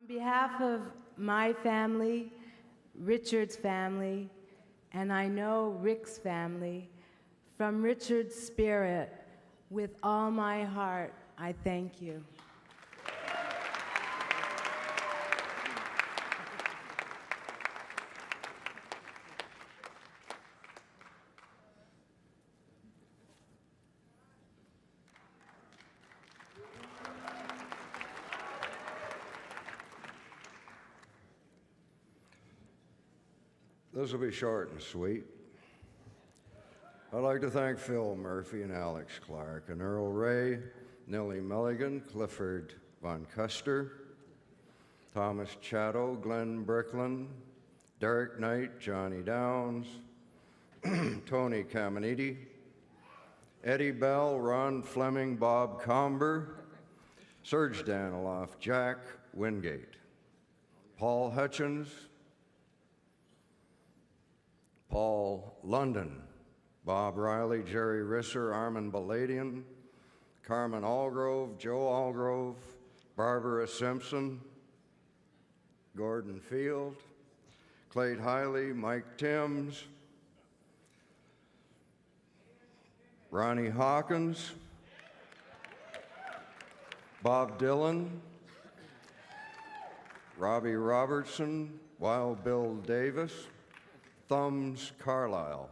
On behalf of my family, Richard's family, and I know Rick's family, from Richard's spirit, with all my heart, I thank you. This will be short and sweet. I'd like to thank Phil Murphy and Alex Clark and Earl Ray, Nilly Mulligan, Clifford Von Custer, Thomas Chatto, Glenn Bricklin, Derek Knight, Johnny Downs, Tony Caminiti, Eddie Bell, Ron Fleming, Bob Comber, Serge Daniloff, Jack Wingate, Paul Hutchins, Paul London, Bob Riley, Jerry Risser, Armin Baladian, Carmen Allgrove, Joe Allgrove, Barbara Simpson, Gordon Field, Clayton Hiley, Mike Timms, Ronnie Hawkins, Bob Dylan, Robbie Robertson, Wild Bill Davis, Thumbs Carlisle,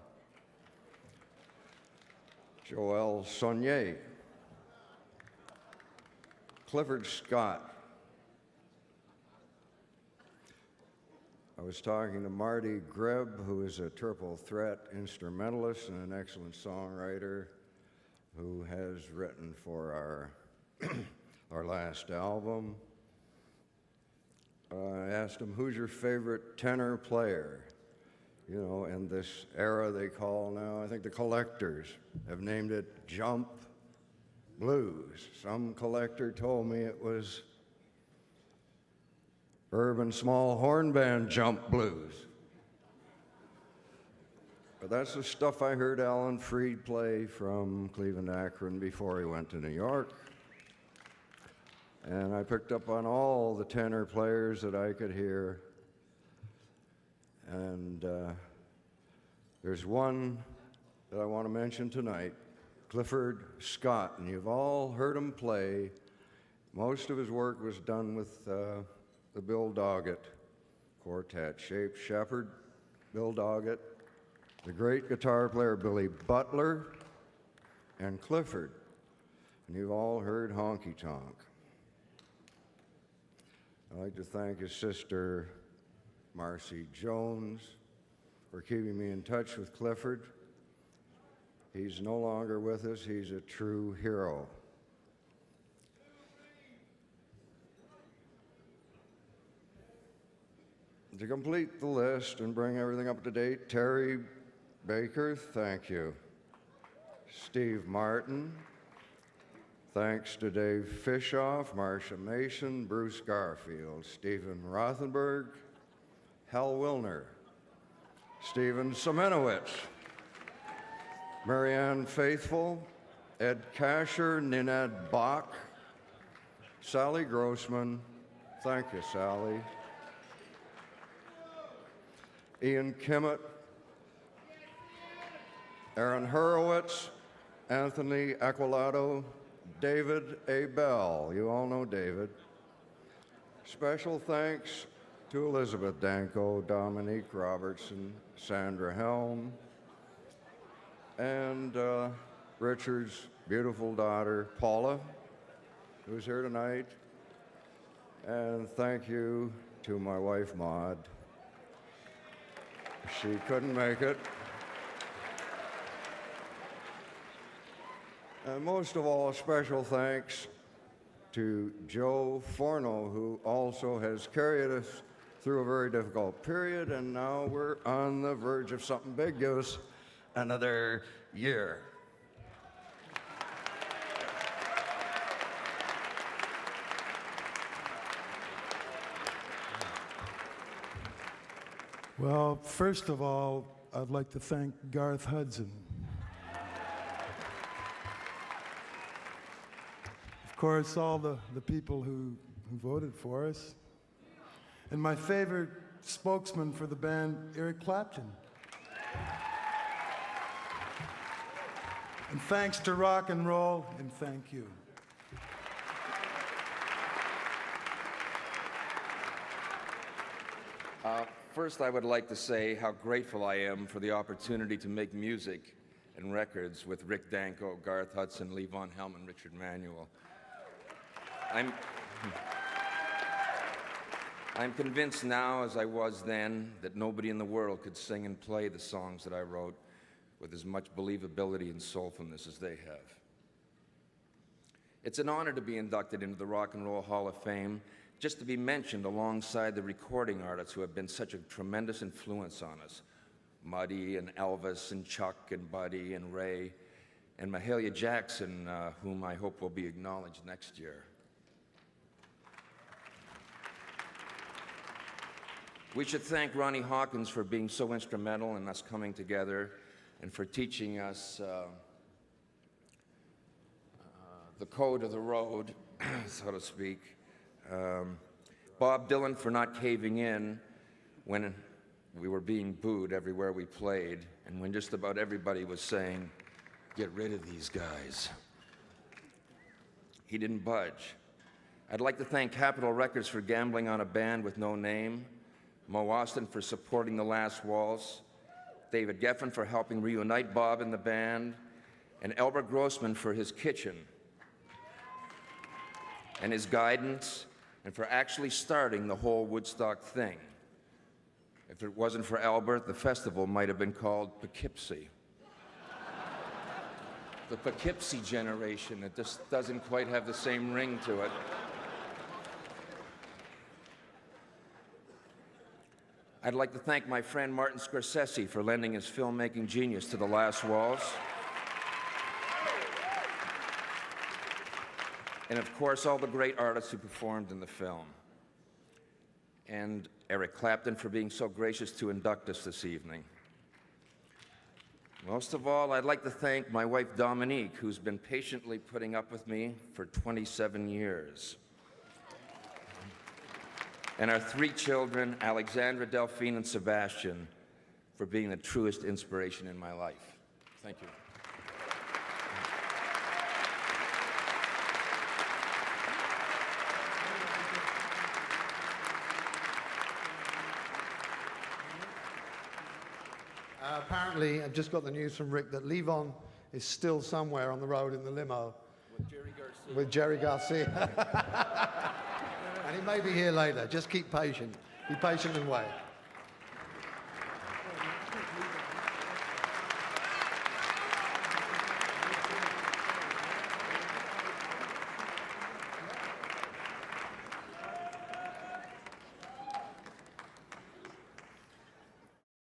Joel Saunier, Clifford Scott. I was talking to Marty Greb, who is a triple threat instrumentalist and an excellent songwriter who has written for our last album. I asked him, who's your favorite tenor player? You know, in this era they call now, I think the collectors have named it Jump Blues. Some collector told me it was Urban Small Horn Band Jump Blues. But that's the stuff I heard Alan Freed play from Cleveland Akron before he went to New York. And I picked up on all the tenor players that I could hear. And there's one that I want to mention tonight, Clifford Scott, and you've all heard him play. Most of his work was done with the Bill Doggett Quartet, Shape Shepherd, Bill Doggett, the great guitar player Billy Butler, and Clifford. And you've all heard Honky Tonk. I'd like to thank his sister, Marcy Jones, for keeping me in touch with Clifford. He's no longer with us. He's a true hero. To complete the list and bring everything up to date, Terry Baker, thank you. Steve Martin, thanks to Dave Fishoff, Marcia Mason, Bruce Garfield, Stephen Rothenberg, Hal Wilner, Stephen Semenowitz, Marianne Faithful, Ed Kasher, Ninad Bach, Sally Grossman, thank you, Sally, Ian Kimmett, Aaron Hurwitz, Anthony Aquilado, David A. Bell. You all know David. Special thanks to Elizabeth Danko, Dominique Robertson, Sandra Helm, and Richard's beautiful daughter, Paula, who's here tonight. And thank you to my wife, Maud. She couldn't make it. And most of all, a special thanks to Joe Forno, who also has carried us through a very difficult period, and now we're on the verge of something big. Give us another year. Well, first of all, I'd like to thank Garth Hudson. Of course, all the people who voted for us. And my favorite spokesman for the band, Eric Clapton. And thanks to rock and roll, and thank you. First, I would like to say how grateful I am for the opportunity to make music and records with Rick Danko, Garth Hudson, Lee Von Helm, and Richard Manuel. I'm convinced now, as I was then, that nobody in the world could sing and play the songs that I wrote with as much believability and soulfulness as they have. It's an honor to be inducted into the Rock and Roll Hall of Fame, just to be mentioned alongside the recording artists who have been such a tremendous influence on us. Muddy and Elvis and Chuck and Buddy and Ray and Mahalia Jackson, whom I hope will be acknowledged next year. We should thank Ronnie Hawkins for being so instrumental in us coming together and for teaching us the code of the road, so to speak. Bob Dylan for not caving in when we were being booed everywhere we played, and when just about everybody was saying, "Get rid of these guys." He didn't budge. I'd like to thank Capitol Records for gambling on a band with no name, Mo Austin for supporting The Last Waltz, David Geffen for helping reunite Bob and the band, and Elbert Grossman for his kitchen and his guidance, and for actually starting the whole Woodstock thing. If it wasn't for Albert, the festival might have been called Poughkeepsie. The Poughkeepsie generation, it just doesn't quite have the same ring to it. I'd like to thank my friend Martin Scorsese for lending his filmmaking genius to The Last Waltz. And of course, all the great artists who performed in the film. And Eric Clapton for being so gracious to induct us this evening. Most of all, I'd like to thank my wife Dominique, who's been patiently putting up with me for 27 years. And our 3 children, Alexandra, Delphine, and Sebastian, for being the truest inspiration in my life. Thank you. Apparently, I've just got the news from Rick that Levon is still somewhere on the road in the limo. With Jerry Garcia. And he may be here later. Just keep patient. Be patient and wait.